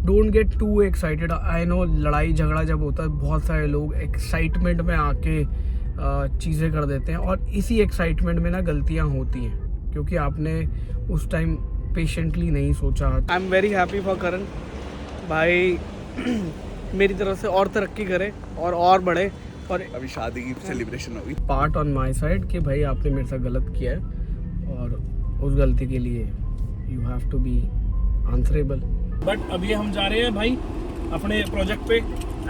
Don't get to excited. I know लड़ाई झगड़ा जब होता है बहुत सारे लोग एक्साइटमेंट में आके चीज़ें कर देते हैं और इसी एक्साइटमेंट में ना गलतियाँ होती हैं क्योंकि आपने उस टाइम पेशेंटली नहीं सोचा। I am very happy for Karan भाई, मेरी तरफ से और तरक्की करे और बढ़े। और अभी शादी की सेलिब्रेशन होगी। पार्ट ऑन माई साइड कि भाई आपने मेरे साथ गलत किया है और उस गलती के लिए you have to be answerable. But अभी हम जा रहे हैं भाई अपने प्रोजेक्ट पे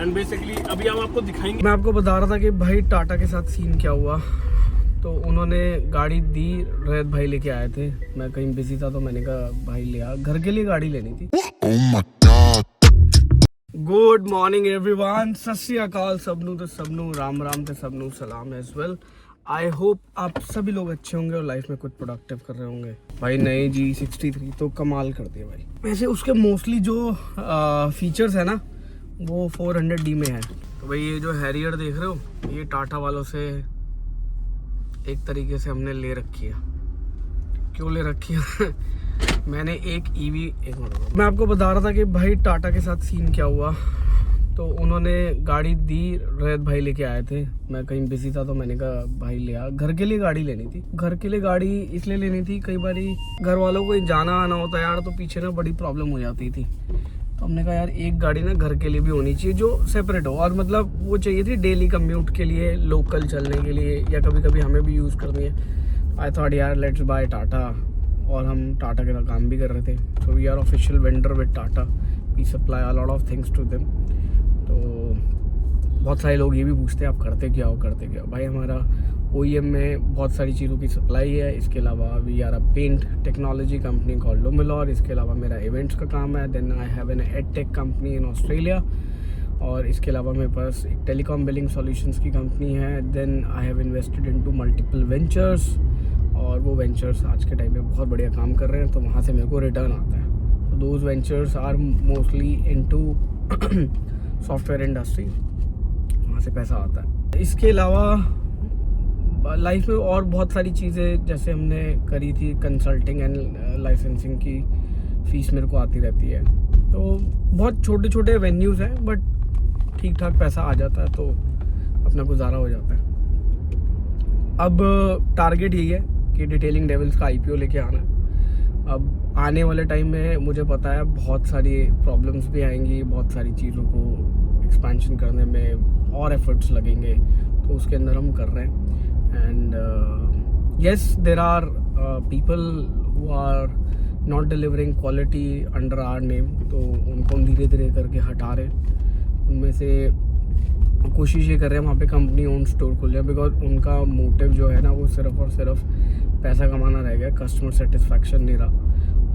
एंड बेसिकली अभी हम आपको दिखाएंगे। मैं आपको बता रहा था कि भाई टाटा के साथ सीन क्या हुआ। तो उन्होंने गाड़ी दी, रैत भाई लेके आए थे, मैं कहीं बिजी था तो मैंने कहा भाई ले आ, घर के लिए गाड़ी लेनी थी। गुड मॉर्निंग एवरीवन, सत श्री अकाल सबनू ते सबनू, राम राम ते सबनू सलाम एज वेल। आई होप आप सभी लोग अच्छे होंगे और लाइफ में कुछ प्रोडक्टिव कर रहे होंगे। भाई नई G63 तो कमाल कर दिया भाई। वैसे उसके मोस्टली जो फीचर्स है ना वो 400D में है। तो भाई ये जो हैरियर देख रहे हो ये टाटा वालों से एक तरीके से हमने ले रखी है। क्यों ले रखी है? मैंने एक मैं आपको बता रहा था कि भाई टाटा के साथ सीन क्या हुआ। तो उन्होंने गाड़ी दी, रैत भाई लेके आए थे, मैं कहीं बिजी था तो मैंने कहा भाई ले आ, घर के लिए गाड़ी लेनी थी। घर के लिए गाड़ी इसलिए लेनी थी, कई बार घर वालों को जाना आना होता है यार तो पीछे ना बड़ी प्रॉब्लम हो जाती थी। तो हमने कहा यार एक गाड़ी ना घर के लिए भी होनी चाहिए जो सेपरेट हो, और मतलब वो चाहिए थी डेली कम्यूट के लिए, लोकल चलने के लिए, या कभी कभी हमें भी यूज़ करनी है। आई थॉट यार लेट्स बाय टाटा, और हम टाटा के काम भी कर रहे थे। So we are official vendor with Tata, we supply a lot of things to them. तो बहुत सारे लोग ये भी पूछते हैं आप करते क्या हो भाई। हमारा OEM में बहुत सारी चीज़ों की सप्लाई है। इसके अलावा we are a paint technology company called Lumilor. इसके अलावा मेरा इवेंट्स का काम है। Then I have an edtech company in Australia, और इसके अलावा मेरे पास एक टेलीकॉम बिलिंग सॉल्यूशंस की कंपनी है। Then I have invested into multiple ventures, और वो वेंचर्स आज के टाइम पे बहुत बढ़िया काम कर रहे हैं, तो वहाँ से मेरे को रिटर्न आता है। तो those ventures are mostly into software industry, वहाँ से पैसा आता है। इसके अलावा लाइफ में और बहुत सारी चीज़ें जैसे हमने करी थी, कंसल्टिंग एंड लाइसेंसिंग की फ़ीस मेरे को आती रहती है। तो बहुत छोटे छोटे वेन्यूज़ हैं बट ठीक ठाक पैसा आ जाता है, तो अपना गुजारा हो जाता है। अब टारगेट यही है कि डिटेलिंग डेविल्स का IPO लेके आना है। अब आने वाले टाइम में मुझे पता है बहुत सारी प्रॉब्लम्स भी आएंगी, बहुत सारी चीज़ों को एक्सपेंशन करने में और एफर्ट्स लगेंगे, तो उसके अंदर हम कर रहे हैं। And yes there are people who are not delivering quality under our name, तो उनको हम धीरे धीरे करके हटा रहे हैं। उनमें से कोशिश ये कर रहे हैं वहाँ पे कंपनी ओन स्टोर खुल जाए, बिकॉज उनका मोटिव जो है ना वो सिर्फ और सिर्फ पैसा कमाना रह गया, कस्टमर सेटिस्फैक्शन नहीं रहा।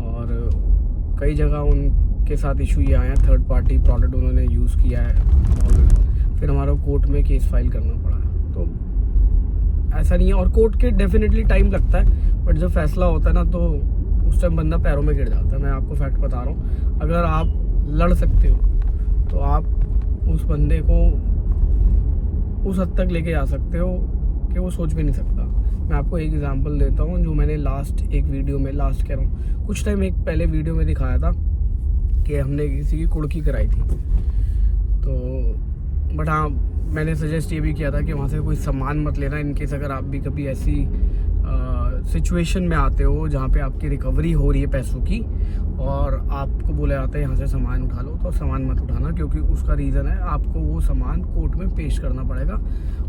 और कई जगह उनके साथ इशू ये आया, थर्ड पार्टी प्रोडक्ट उन्होंने यूज़ किया है और फिर हमारा कोर्ट में केस फाइल करना पड़ा है। तो ऐसा नहीं है, और कोर्ट के डेफिनेटली टाइम लगता है, बट जब फैसला होता है ना तो उस टाइम बंदा पैरों में गिर जाता है। मैं आपको फैक्ट बता रहा हूँ, अगर आप लड़ सकते हो तो आप उस बंदे को उस हद तक लेके जा सकते हो कि वो सोच भी नहीं सकता। मैं आपको एक एग्जांपल देता हूँ जो मैंने एक वीडियो में, लास्ट कह रहा हूँ, कुछ टाइम एक पहले वीडियो में दिखाया था कि हमने किसी की कुड़की कराई थी। तो बट हाँ, मैंने सजेस्ट ये भी किया था कि वहाँ से कोई सामान मत लेना, इनकेस अगर आप भी कभी ऐसी सिचुएशन में आते हो जहाँ पे आपकी रिकवरी हो रही है पैसों की और आपको बोला जाता है यहाँ से सामान उठा लो, तो सामान मत उठाना, क्योंकि उसका रीज़न है आपको वो सामान कोर्ट में पेश करना पड़ेगा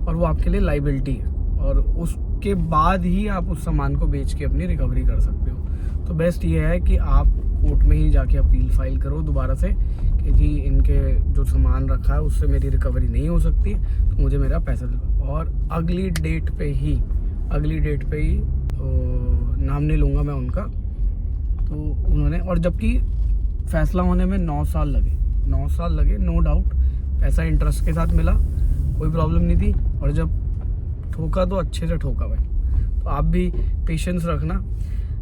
और वो आपके लिए लाइबिलिटी है, और उसके बाद ही आप उस सामान को बेच के अपनी रिकवरी कर सकते हो। तो बेस्ट ये है कि आप कोर्ट में ही जाके अपील फाइल करो दोबारा से कि जी इनके जो सामान रखा है उससे मेरी रिकवरी नहीं हो सकती, तो मुझे मेरा पैसा दो। और अगली डेट पे ही तो नाम नहीं लूँगा मैं उनका, तो उन्होंने, और जबकि फैसला होने में 9 साल लगे, नो डाउट, पैसा इंटरेस्ट के साथ मिला, कोई प्रॉब्लम नहीं थी, और जब ठोका तो अच्छे से ठोका भाई। तो आप भी पेशेंस रखना।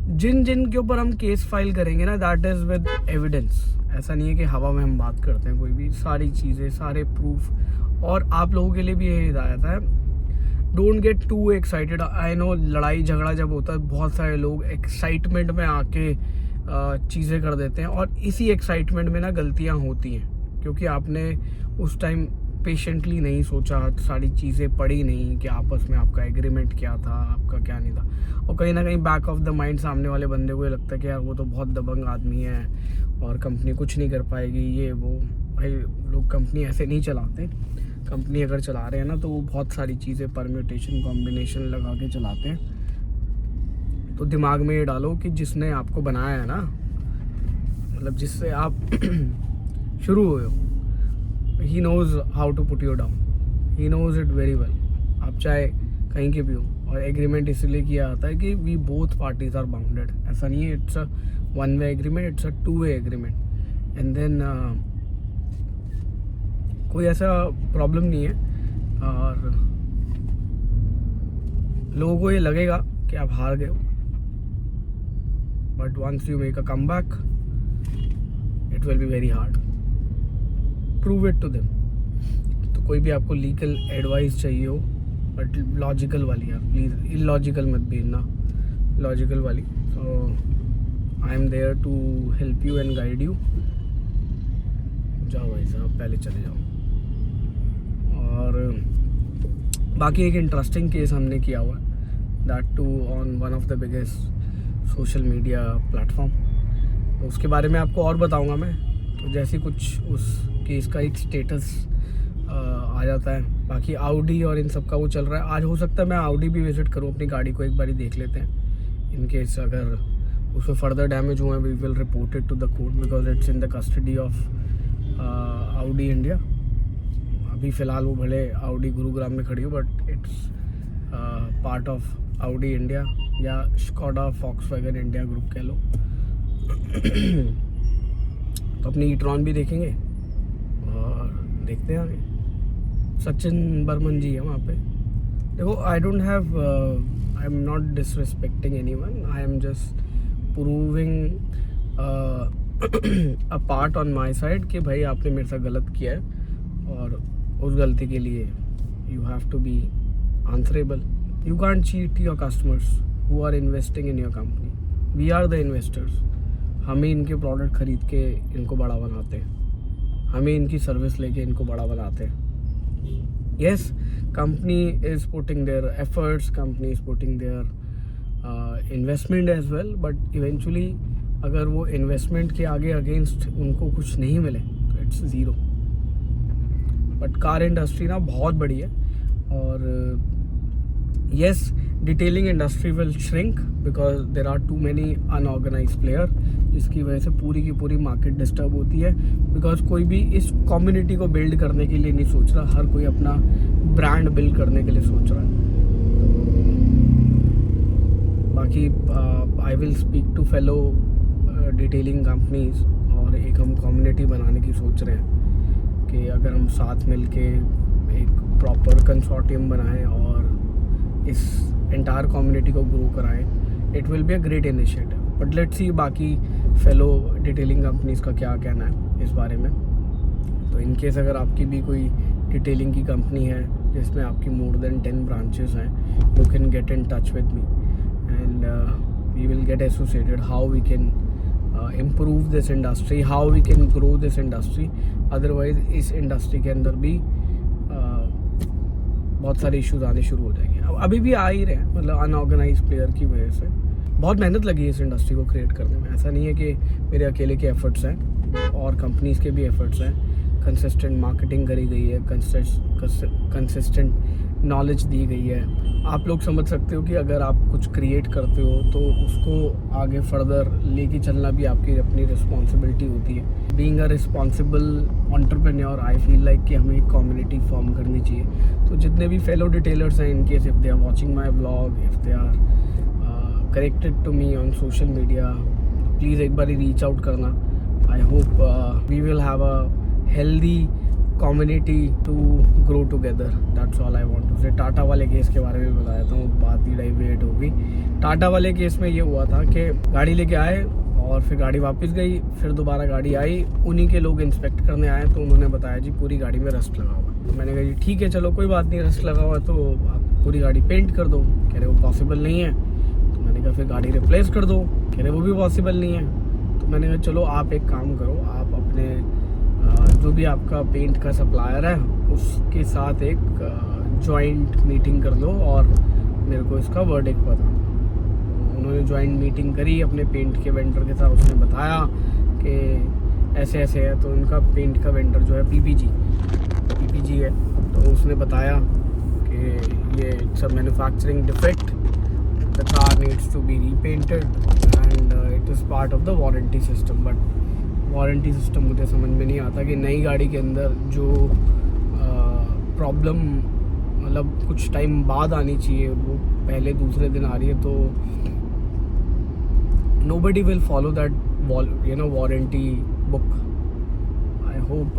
जिन के ऊपर हम केस फाइल करेंगे ना, दैट इज़ विद एविडेंस। ऐसा नहीं है कि हवा में हम बात करते हैं, कोई भी सारी चीज़ें, सारे प्रूफ। और आप लोगों के लिए भी यही हिदायत है, don't get to excited. I know लड़ाई झगड़ा जब होता है बहुत सारे लोग एक्साइटमेंट में आके चीज़ें कर देते हैं, और इसी एक्साइटमेंट में ना गलतियाँ होती हैं, क्योंकि आपने उस टाइम पेशेंटली नहीं सोचा, सारी चीज़ें पढ़ी नहीं कि आपस में आपका एग्रीमेंट क्या था, आपका क्या नहीं था, और कहीं ना कहीं बैक ऑफ द माइंड सामने वाले बंदे को ये लगता है कि यार वो तो बहुत दबंग आदमी है और कंपनी कुछ नहीं कर पाएगी, ये वो। भाई लोग कंपनी ऐसे नहीं चलाते। कंपनी अगर चला रहे हैं ना तो वो बहुत सारी चीज़ें परम्यूटेशन कॉम्बिनेशन लगा के चलाते हैं। तो दिमाग में ये डालो कि जिसने आपको बनाया है ना, मतलब जिससे आप शुरू हुए हो, he knows how to put you down, he knows it very well। आप चाहे कहीं के भी हो, और एग्रीमेंट इसलिए किया जाता है कि we both parties are bounded। ऐसा नहीं है it's a one way agreement, it's a two way agreement। and then कोई ऐसा प्रॉब्लम नहीं है, और लोगों को ये लगेगा कि आप हार गए हो, but once you make a come back it will be very hard. Prove it to them. तो कोई भी आपको लीगल एडवाइस चाहिए हो, बट लॉजिकल वाली यार, प्लीज़ इलॉजिकल मत भेजना, लॉजिकल वाली। So I am there to help you and guide you. जाओ भाई साहब, पहले चले जाओ। और बाकी एक इंटरेस्टिंग केस हमने किया हुआ है, that too on one of the biggest social media platform. उसके बारे में आपको और बताऊंगा मैं। तो जैसे कुछ उस केस का एक स्टेटस आ जाता है। बाकी आउडी और इन सब का वो चल रहा है। आज हो सकता है मैं आउडी भी विजिट करूँ, अपनी गाड़ी को एक बारी देख लेते हैं। इन केस अगर उसमें फर्दर डैमेज हुआ है, we will report it to the court because it's in the custody of Audi India. अभी फ़िलहाल वो भले आउडी गुरुग्राम में खड़ी हो, but it's part of Audi India या स्कोडा फॉक्सवैगन इंडिया ग्रुप कह लो। तो अपनी ई-ट्रॉन भी देखेंगे और देखते हैं आगे। सचिन बर्मन जी है वहाँ पे। देखो, I am not disrespecting anyone, I am just proving a part on my side कि भाई आपने मेरे साथ गलत किया है, और उस गलती के लिए you have to be answerable. You can't cheat your customers who are investing in your company. We are the investors. हमें इनके प्रोडक्ट खरीद के इनको बड़ा बनाते हैं, हमें इनकी सर्विस लेके इनको बड़ा बनाते हैं। Yes, company is putting their efforts, company is putting their investment as well, but eventually अगर वो इन्वेस्टमेंट के आगे अगेंस्ट उनको कुछ नहीं मिले तो it's zero. But car industry ना बहुत बड़ी है, और yes, detailing industry will shrink because there are too many unorganised player, जिसकी वजह से पूरी की पूरी मार्केट डिस्टर्ब होती है। बिकॉज कोई भी इस कम्युनिटी को बिल्ड करने के लिए नहीं सोच रहा, हर कोई अपना ब्रांड बिल्ड करने के लिए सोच रहा है। बाकी I will speak to fellow detailing companies, और एक हम कम्युनिटी बनाने की सोच रहे हैं कि अगर हम साथ मिलके एक प्रॉपर कंसोर्टियम बनाएं और इस एंटायर कम्युनिटी को ग्रो कराएं, it will be a great initiative. But let's see बाकी फेलो डिटेलिंग कंपनीज का क्या कहना है इस बारे में। तो इन केस अगर आपकी भी कोई डिटेलिंग की कंपनी है जिसमें आपकी मोर देन 10 ब्रांचेस हैं, you can get in touch with me and we will get associated how we can improve this industry, how we can grow this industry। otherwise इस इंडस्ट्री के अंदर भी बहुत सारे इश्यूज आने शुरू हो जाएंगे। अब अभी भी आ ही रहे हैं, मतलब अनऑर्गेनाइज प्लेयर की वजह से बहुत मेहनत लगी है इस इंडस्ट्री को क्रिएट करने में। ऐसा नहीं है कि मेरे अकेले के एफर्ट्स हैं, और कंपनीज के भी एफर्ट्स हैं। कंसिस्टेंट मार्केटिंग करी गई है, कंसिस्टेंट नॉलेज दी गई है। आप लोग समझ सकते हो कि अगर आप कुछ क्रिएट करते हो तो उसको आगे फर्दर लेके चलना भी आपकी अपनी रिस्पॉन्सिबिलिटी होती है। Being a responsible entrepreneur, I feel like कि हमें एक कम्युनिटी फॉर्म करनी चाहिए। तो जितने भी फेलो डिटेलर्स हैं, in case if they are watching my vlog, if they are connected to me on social media, please एक बार रीच आउट करना। I hope we will have a healthy community to grow together, that's all I want to say. Tata वाले case के बारे में बताया था, बात ही डाइवर्ट होगी। टाटा वाले केस में ये हुआ था कि गाड़ी लेके आए और फिर गाड़ी वापस गई, फिर दोबारा गाड़ी आई, उन्हीं के लोग इंस्पेक्ट करने आए तो उन्होंने बताया जी पूरी गाड़ी में रस्ट लगा हुआ। तो मैंने कहा जी ठीक है, चलो कोई बात नहीं, रस्ट लगा हुआ तो आप पूरी गाड़ी पेंट कर दो। कह रहे वो पॉसिबल नहीं है। तो मैंने कहा फिर गाड़ी रिप्लेस कर दो। कह रहे वो भी पॉसिबल नहीं है। तो मैंने कहा चलो आप एक काम करो, आप अपने जो भी आपका पेंट का सप्लायर है उसके साथ एक जॉइंट मीटिंग कर लो और मेरे को इसका वर्डिक्ट बता दो। उन्होंने जॉइंट मीटिंग करी अपने पेंट के वेंडर के साथ, उसने बताया कि ऐसे ऐसे है। तो उनका पेंट का वेंडर जो है पीपीजी है, तो उसने बताया कि ये it's a manufacturing defect, the car needs to be repainted and it is part of the warranty system. But warranty system मुझे समझ में नहीं आता कि नई गाड़ी के अंदर जो प्रॉब्लम मतलब कुछ टाइम बाद आनी चाहिए वो पहले दूसरे दिन आ रही है, तो nobody will follow that warranty book. I hope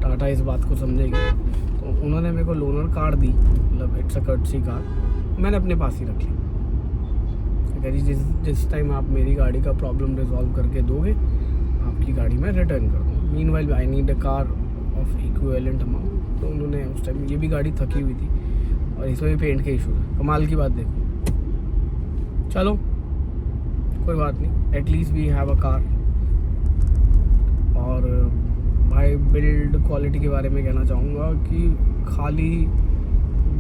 Tata इस बात को समझेगी। तो उन्होंने मेरे को लोनर कार दी, मतलब इट्स अ कर्टसी कार, मैंने अपने पास ही रखी। कह जी जिस टाइम आप मेरी गाड़ी का प्रॉब्लम रिजॉल्व करके दोगे आपकी गाड़ी मैं रिटर्न कर दूँ। Meanwhile I need a car of equivalent amount. तो उन्होंने उस टाइम, ये भी गाड़ी थकी हुई थी और इसमें भी पेंट के इशू है। कमाल की बात देखो, चलो कोई बात नहीं, at least we have a car. और भाई बिल्ड क्वालिटी के बारे में कहना चाहूँगा कि खाली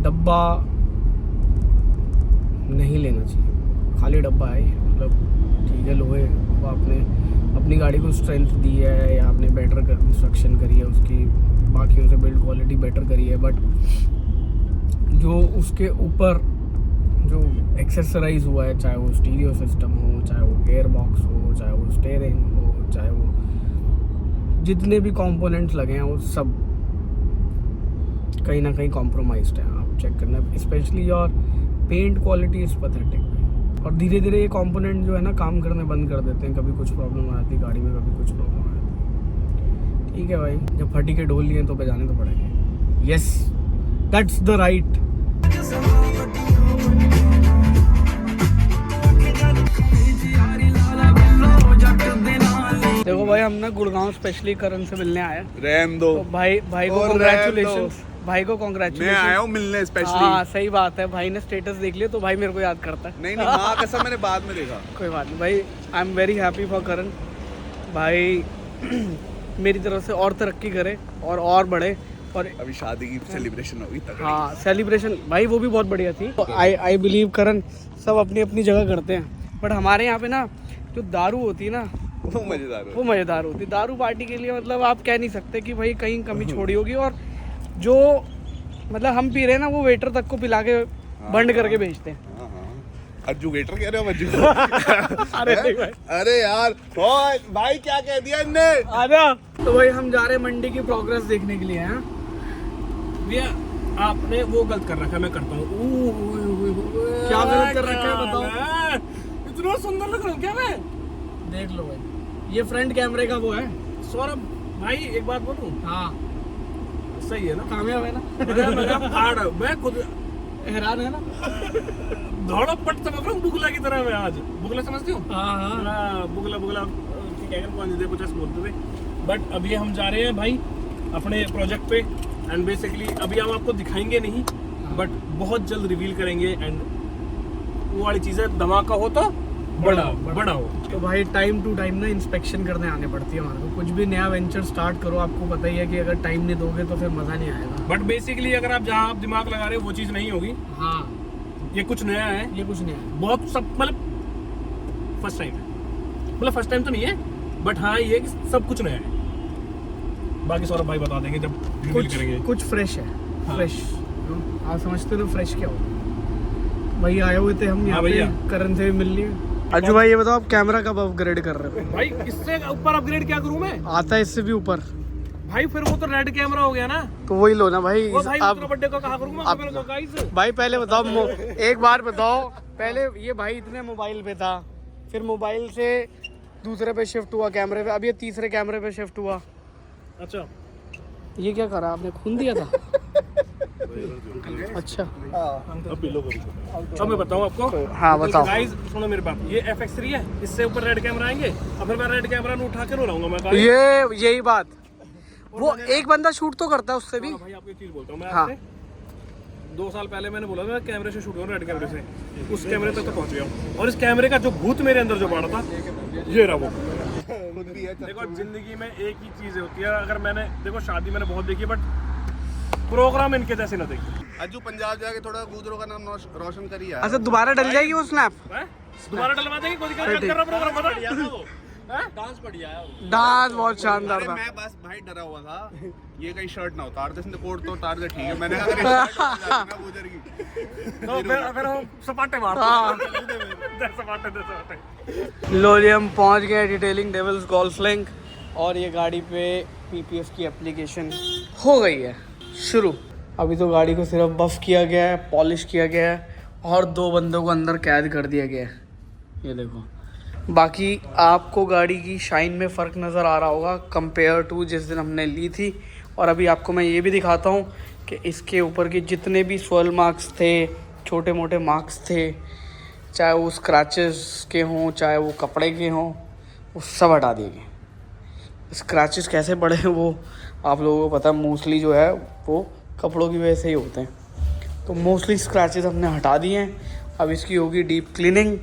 डब्बा नहीं लेना चाहिए, खाली डब्बा है ये, मतलब ठीक है लोहे को आपने अपनी गाड़ी को स्ट्रेंथ दी है या आपने बेटर कंस्ट्रक्शन करी है उसकी, बाकियों से बिल्ड क्वालिटी बेटर करी है, बट जो उसके ऊपर जो एक्सेसराइज हुआ है, चाहे वो स्टीरियो सिस्टम हो, चाहे वो गेयर बॉक्स हो, चाहे वो स्टीयरिंग हो, चाहे वो जितने भी कंपोनेंट्स लगे हैं वो सब कहीं ना कहीं कॉम्प्रोमाइज्ड है। आप चेक करना, specially your paint quality is pathetic. और धीरे धीरे ये कंपोनेंट जो है ना काम करने बंद कर देते हैं, कभी कुछ प्रॉब्लम आ जाती है गाड़ी में, कभी कुछ प्रॉब्लम आ जाती है। ठीक है भाई, जब फटी के ढोल लिए तो बजाने तो पड़ेंगे। Yes, that's the right. देखो भाई, हम ना गुड़गांव स्पेशली करण से मिलने आए। रहम दो। तो भाई को कांग्रेचुलेशंस, भाई को कांग्रेचुलेशंस। मैं आया हूँ मिलने स्पेशली। हाँ सही बात है, भाई ने स्टेटस देख लिया तो भाई मेरे को याद करता है। नहीं माँ कसम मैंने बाद में देखा। कोई बात नहीं भाई, I am very happy for Karan भाई। मेरी तरफ से और तरक्की करे और बढ़े। और अभी शादी की सेलिब्रेशन होगी तक। हाँ सेलिब्रेशन भाई वो भी बहुत बढ़िया थी। आई बिलीव करण सब अपनी अपनी जगह करते हैं, बट हमारे यहाँ पे ना जो दारू होती है ना वो मज़ेदार होती है। दारू पार्टी के लिए मतलब आप कह नहीं सकते कि भाई कहीं कमी छोड़ी होगी। और जो मतलब हम पी रहे हैं ना वो वेटर तक को पिला के बंद करके भेजते हैं। अज्जू वेटर कह रहे हो अज्जू? अरे यार भाई क्या कह दिया इनने? आजा। तो भाई हम जा रहे हैं मंडी की प्रोग्रेस देखने के लिए हैं। भैया आपने वो गलत कर रखा है, मैं करता हूँ। क्या गलत कर रखा है बताओ? इतना सुंदर लग रहा हूँ क्या मैं? देख लो भाई, ये फ्रंट कैमरे का वो है। सौरभ भाई एक बात बोलूं? हाँ सही है ना, कामयाब है ना। मैं खुद हैरान है ना। धौड़ा पट समझ रहा हूँ बुगला की तरह। मैं आज बुगला समझती हूँ। हाँ बुगला ठीक है, कौन कुछ ऐसे बोलते थे। बट अभी हम जा रहे हैं भाई अपने प्रोजेक्ट पे, एंड बेसिकली अभी हम आपको दिखाएंगे नहीं, बट बहुत जल्द रिवील करेंगे। एंड वो वाली चीज़ें धमाका हो तो बड़ा हो। तो भाई टाइम टू टाइम ना इंस्पेक्शन करने आने पड़ती है हमारे को। कुछ भी नया वेंचर स्टार्ट करो, आपको पता ही है कि अगर टाइम नहीं दोगे तो फिर मज़ा नहीं आएगा। बट बेसिकली अगर आप जहाँ आप दिमाग लगा रहे हो वो चीज़ नहीं होगी। हाँ ये कुछ नया है, ये कुछ नहीं है, बहुत सब मतलब फर्स्ट टाइम है। मतलब फर्स्ट टाइम तो नहीं है, बट हाँ ये कि सब कुछ नया है। बाकी सौरभ भाई बता देंगे जब रिवील करेंगे। कुछ फ्रेश है। हाँ। फ्रेश आप समझते हो फ्रेश क्या होगा? भाई आए हुए थे हम यहाँ पे, करण से भी मिल लिए। अज्जू भाई ये बताओ आप कैमरा कब अपग्रेड कर रहे हो? भाई इससे ऊपर अपग्रेड क्या करूँ मैं? आता है इससे भी ऊपर भाई, फिर वो तो रेड कैमरा हो गया ना। तो वही लो ना भाई। वो भाई आप बर्थडे को कहा करूँगा भाई पहले बताओ, एक बार बताओ पहले, ये भाई इतने मोबाइल पे था, फिर मोबाइल से दूसरे पे शिफ्ट हुआ कैमरे पे, अब ये तीसरे कैमरे पे शिफ्ट हुआ। अच्छा ये क्या करा आपने? खून दिया था? अच्छा अब मैं बताऊँ आपको। हाँ बताओ। गाइस सुनो मेरी बात, ये FX3 है, इससे ऊपर रेड कैमरा आएंगे, अब फिर मैं रेड कैमरा में उठा के रो लाऊंगा मैं। यही बात, वो एक बंदा शूट तो करता है उससे भी। भाई आपको एक चीज बोलता हूँ मैं हाँ। आपसे, 2 साल पहले मैंने बोला था कैमरे से शूट करूँ, रेड कैमरे से, उस कैमरे तक तो पहुंच गया हूँ। और इस कैमरे का जो भूत मेरे अंदर जो बाढ़ था, ये रहा वो। खुद भी है देखो जिंदगी में एक ही चीज होती है, अगर मैंने देखो शादी मैंने बहुत देखी बट प्रोग्राम इनके जैसे ना देखी। अज्जू पंजाब जाके थोड़ा गुजरों का नाम रोशन करी यार। अच्छा दोबारा डल जाएगी वो स्नैप? दोबारा डलवा देंगे, कोई दिक्कत नहीं, कर रहा प्रोग्राम बता। डांस बढ़िया है, डांस बहुत शानदार अरे था। मैं बस भाई डरा हुआ था ये कहीं शर्ट ना उतार दे, इसने कोट तो उतार दे, ठीक है। मैंने कहा अगर ये शर्ट उतार ना गुजर की तो फिर हम सपाटे मारते हैं। सपाटे। लो जी हम पहुंच गए डिटेलिंग डेविल्स गोल्फ लिंक और ये गाड़ी पे पीपीएफ की एप्लीकेशन हो गई है शुरू। अभी तो गाड़ी को सिर्फ बफ किया गया है, पॉलिश किया गया है और 2 बंदों को अंदर कैद कर दिया गया है। ये देखो, बाकी आपको गाड़ी की शाइन में फ़र्क नज़र आ रहा होगा कंपेयर टू जिस दिन हमने ली थी। और अभी आपको मैं ये भी दिखाता हूँ कि इसके ऊपर के जितने भी स्वेल मार्क्स थे, छोटे मोटे मार्क्स थे, चाहे वो स्क्रैचेस के हों चाहे वो कपड़े के हों, वो सब हटा दिए गए। स्क्रैचेस कैसे पड़े हैं वो आप लोगों को पता है, मोस्टली जो है वो कपड़ों की वजह से ही होते हैं। तो मोस्टली स्क्रैचेस हमने हटा दिए हैं। अब इसकी होगी डीप क्लीनिंग।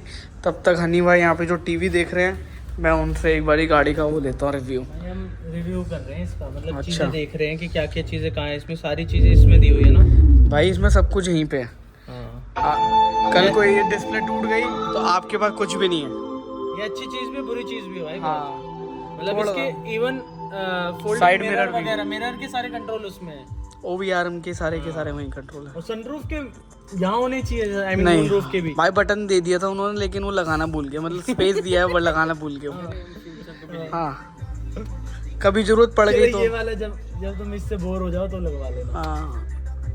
तब तक हनी भाई यहाँ पे जो टीवी देख रहे हैं, मैं उनसे एक बारी गाड़ी का वो लेता हूँ रिव्यू। हम रिव्यू कर रहे हैं इसका, मतलब अच्छा। चीज़ें देख रहे हैं कि क्या क्या चीज़ें कहाँ है। इसमें सारी चीज़ें इसमें दी हुई है ना भाई इसमें सब कुछ यहीं पे है। हाँ। कल को ये डिस्प्ले टूट गई तो आपके पास कुछ भी नहीं है। ये अच्छी चीज़ भी बुरी चीज़ भी है भाई। हाँ मतलब थोड़ा इसके इवन Side mirror भी। वगैरह, मिरर के सारे कंट्रोल उसमें है। OVRM के सारे वहीं कंट्रोल है। और सनरूफ के यहाँ होने चाहिए, आई मीन नहीं रूफ के भी। भाई बटन दे दिया था उन्होंने लेकिन वो लगाना भूल गया, मतलब स्पेस दिया है वो लगाना भूल गया। हाँ कभी जरूरत पड़ गई तो ये वाला जब तुम इससे बोर हो जाओ तो लगवा लेना। हाँ